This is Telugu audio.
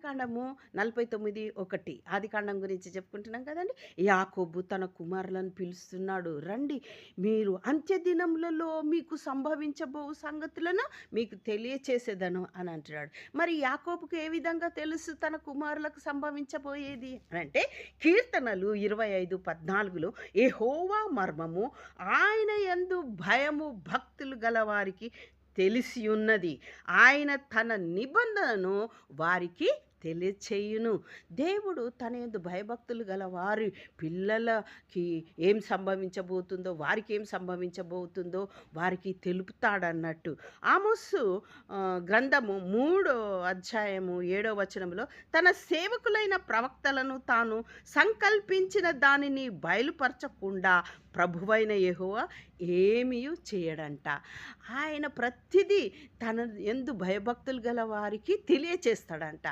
ఆదికాండము 49:1 ఆదికాండం గురించి చెప్పుకుంటున్నాం కదండి. యాకోబు తన కుమారులను పిలుస్తున్నాడు, రండి మీరు అంత్యదినములలో మీకు సంభవించబో సంగతులను మీకు తెలియచేసేదను అని అంటున్నాడు. మరి యాకోబుకు ఏ విధంగా తెలుసు తన కుమారులకు సంభవించబోయేది అని అంటే, కీర్తనలు 25:14లో యెహోవా మర్మము ఆయన యందు భయము భక్తులు గలవారికి తెలిసి ఉన్నది, ఆయన తన నిబంధనను వారికి తెలియచేయును. దేవుడు తన యందు భయభక్తులు గల వారి పిల్లలకి ఏం సంభవించబోతుందో, వారికి ఏం సంభవించబోతుందో వారికి తెలుపుతాడన్నట్టు. ఆమోసు గ్రంథము 3:7 తన సేవకులైన ప్రవక్తలను తాను సంకల్పించిన దానిని బయలుపరచకుండా ప్రభువైన యెహోవా ఏమీయు చేయడంట. ఆయన ప్రతిదీ తన యందు భయభక్తులు గల వారికి తెలియచేస్తాడంట.